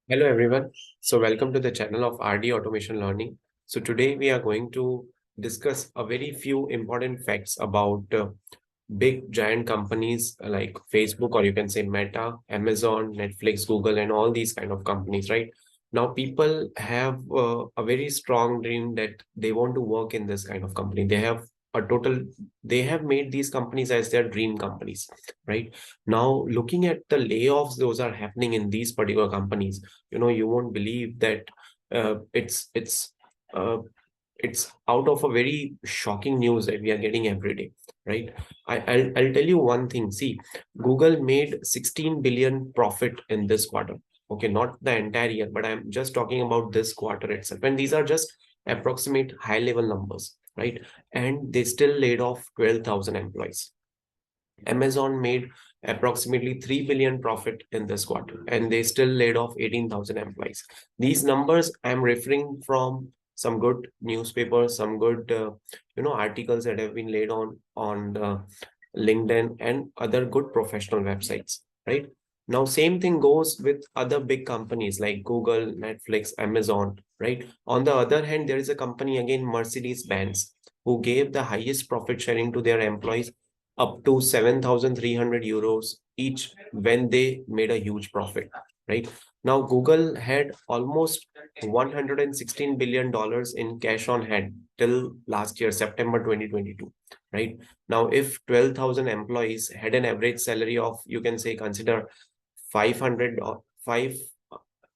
Hello everyone. So welcome to the channel of RD Automation Learning. So today we are going to discuss a very few important facts about big giant companies like Facebook, or you can say Meta, Amazon, Netflix, Google, and all these kind of companies, right? Now people have a very strong dream that they want to work in this kind of company. They have made these companies as their dream companies, right? Now looking at the layoffs those are happening in these particular companies, you won't believe that uh, it's it's uh, it's out of a very shocking news that we are getting every day, right? I'll tell you one thing. See, Google made 16 billion profit in this quarter. Okay, not the entire year, but I'm just talking about this quarter itself. And these are just approximate high level numbers, right? And they still laid off 12,000 employees. Amazon made approximately 3 billion profit in this quarter, and they still laid off 18,000 employees. These numbers I'm referring from some good newspapers, some good articles that have been laid on LinkedIn and other good professional websites, right? Now, same thing goes with other big companies like Google, Netflix, Amazon, right? On the other hand, there is a company again, Mercedes-Benz, who gave the highest profit sharing to their employees up to 7,300 euros each when they made a huge profit, right? Now, Google had almost $116 billion in cash on hand till last year, September 2022, right? Now, if 12,000 employees had an average salary of, you can say, consider 500 or 5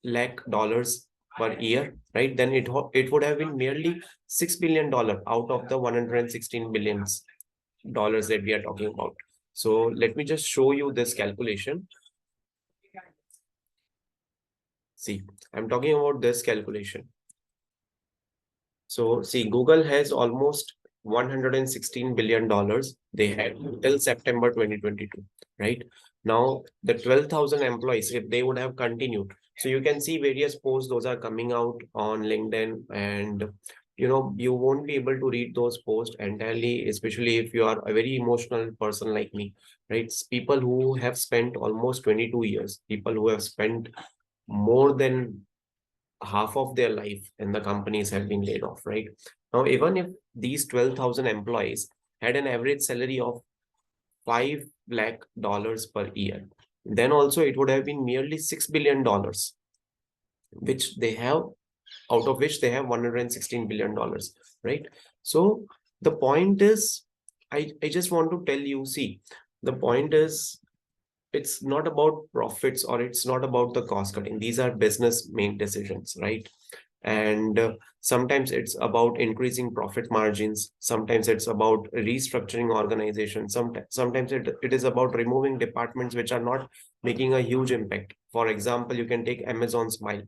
lakh dollars per year, right? Then it would have been merely $6 billion out of the 116 billions dollars that we are talking about. So let me just show you this calculation. See, I'm talking about this calculation. So see, Google has almost $116 billion they had till September 2022, right? Now, the 12,000 employees, if they would have continued, so you can see various posts, those are coming out on LinkedIn, and you won't be able to read those posts entirely, especially if you are a very emotional person like me, right? It's people who have spent almost 22 years, people who have spent more than half of their life and the companies have been laid off, right? Now, even if these 12,000 employees had an average salary of 5 lakh dollars per year, then also it would have been merely $6 billion, which they have, out of which they have $116 billion, right? So the point is, I just want to tell you, see, the point is, it's not about profits or it's not about the cost cutting. These are business made decisions, right? And sometimes it's about increasing profit margins. Sometimes it's about restructuring organizations. Sometimes it is about removing departments which are not making a huge impact. For example, you can take Amazon Smile,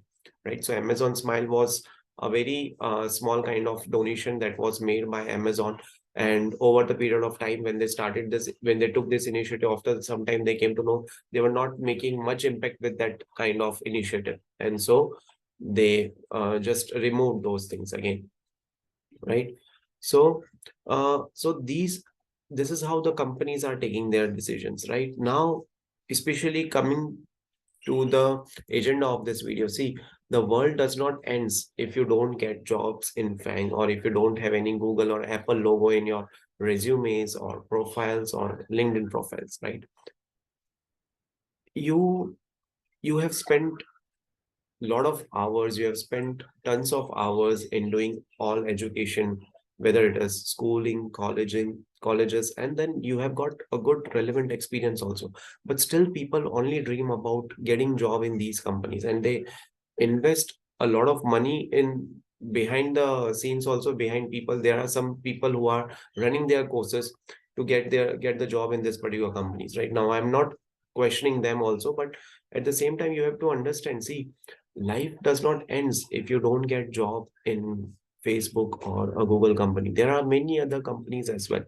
right? So Amazon Smile was a very small kind of donation that was made by Amazon, and over the period of time when they started this, when they took this initiative, after some time they came to know they were not making much impact with that kind of initiative, and so they just removed those things again, right? So this is how the companies are taking their decisions right now, especially coming to the agenda of this video. See, the world does not ends if you don't get jobs in Fang, or if you don't have any Google or Apple logo in your resumes or profiles or LinkedIn profiles, right? You you have spent lot of hours, you have spent tons of hours in doing all education, whether it is schooling, colleges, and then you have got a good relevant experience also. But still people only dream about getting job in these companies, and they invest a lot of money in behind the scenes. Also behind people, there are some people who are running their courses to get the job in this particular companies. Right now, I'm not questioning them also, but at the same time you have to understand, see, life does not ends if you don't get job in Facebook or a Google company. There are many other companies as well.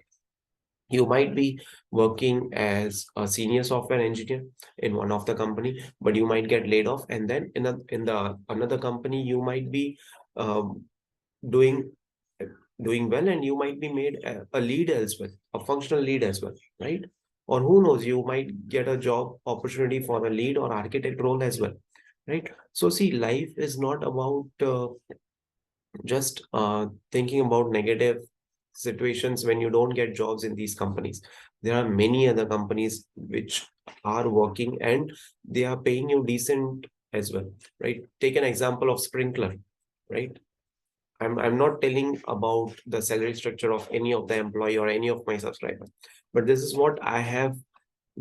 You might be working as a senior software engineer in one of the company, but you might get laid off, and then in the another company you might be um, doing doing well, and you might be made a lead as well, a functional lead as well, right? Or who knows, you might get a job opportunity for a lead or architect role as well. right? So see, life is not about just thinking about negative situations when you don't get jobs in these companies. There are many other companies which are working and they are paying you decent as well, right? Take an example of Sprinkler, right? I'm not telling about the salary structure of any of the employee or any of my subscribers, but this is what I have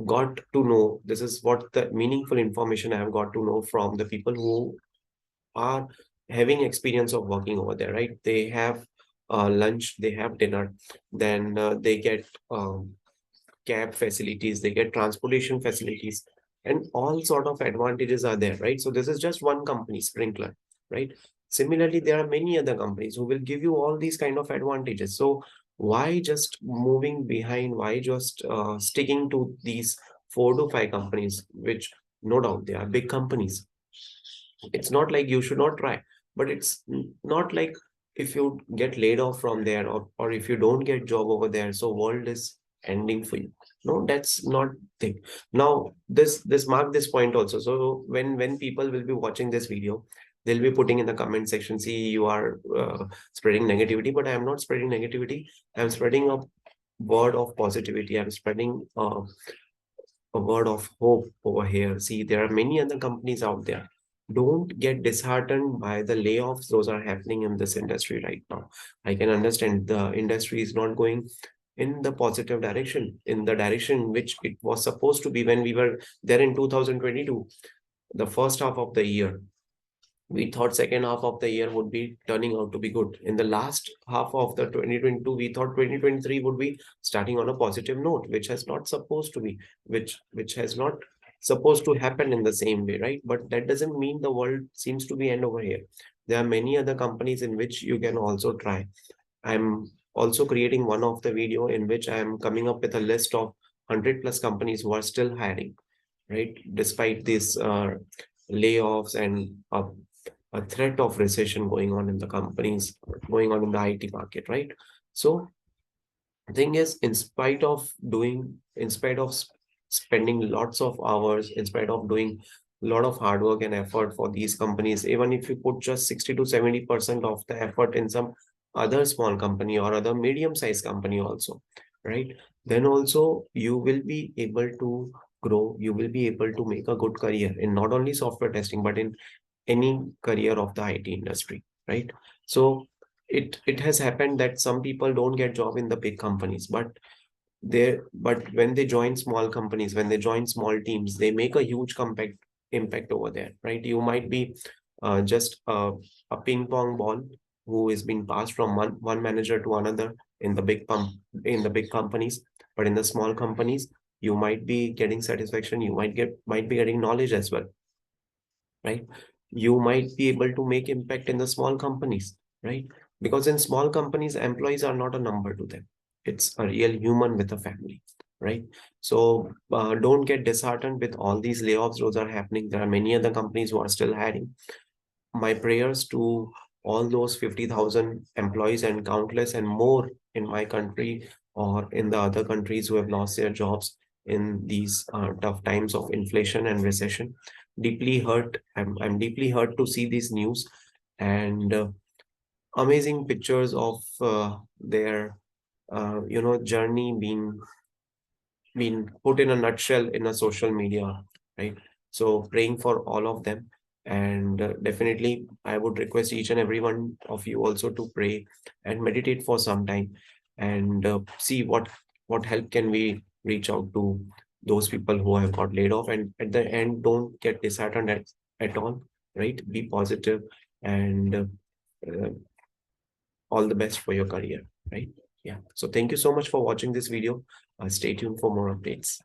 got to know. This is what the meaningful information I have got to know from the people who are having experience of working over there, right? They have lunch, they have dinner, then they get cab facilities, they get transportation facilities, and all sort of advantages are there, right? So this is just one company, Sprinkler, right? Similarly, there are many other companies who will give you all these kind of advantages. So why just moving behind? Why just sticking to these 4 to 5 companies, which no doubt they are big companies? It's not like you should not try, but it's not like if you get laid off from there, or if you don't get job over there, so world is ending for you. No, that's not thing. Now this mark this point also. So when people will be watching this video, they'll be putting in the comment section, see, you are spreading negativity, but I am not spreading negativity. I'm spreading a word of positivity. I'm spreading a word of hope over here. See, there are many other companies out there. Don't get disheartened by the layoffs. Those are happening in this industry right now. I can understand the industry is not going in the positive direction, in the direction which it was supposed to be when we were there in 2022, the first half of the year. We thought second half of the year would be turning out to be good. In the last half of the 2022, we thought 2023 would be starting on a positive note, which has not supposed to be, which has not supposed to happen in the same way, right? But that doesn't mean the world seems to be end over here. There are many other companies in which you can also try. I'm also creating one of the video in which I am coming up with a list of 100 plus companies who are still hiring, right? Despite these layoffs and a threat of recession going on in the companies, going on in the IT market, right? So thing is, in spite of spending lots of hours, in spite of doing a lot of hard work and effort for these companies, even if you put just 60 to 70% of the effort in some other small company or other medium-sized company also, right? Then also you will be able to grow, you will be able to make a good career in not only software testing, but in any career of the IT industry, right? So it has happened that some people don't get job in the big companies, but when they join small companies, when they join small teams, they make a huge impact over there, right? You might be just a ping pong ball who is being passed from one manager to another in the big companies, but in the small companies, you might be getting satisfaction, you might be getting knowledge as well, right? You might be able to make impact in the small companies, right? Because in small companies, employees are not a number to them. It's a real human with a family, right? So don't get disheartened with all these layoffs. Those are happening. There are many other companies who are still hiring. My prayers to all those 50,000 employees and countless and more in my country or in the other countries who have lost their jobs in these tough times of inflation and recession. Deeply hurt. I'm deeply hurt to see this news and amazing pictures of their journey being put in a nutshell in a social media, right? So praying for all of them. And definitely, I would request each and every one of you also to pray and meditate for some time and see what help can we reach out to those people who have got laid off. And at the end, don't get disheartened at all, right? Be positive and all the best for your career, right? Yeah. So thank you so much for watching this video. Stay tuned for more updates.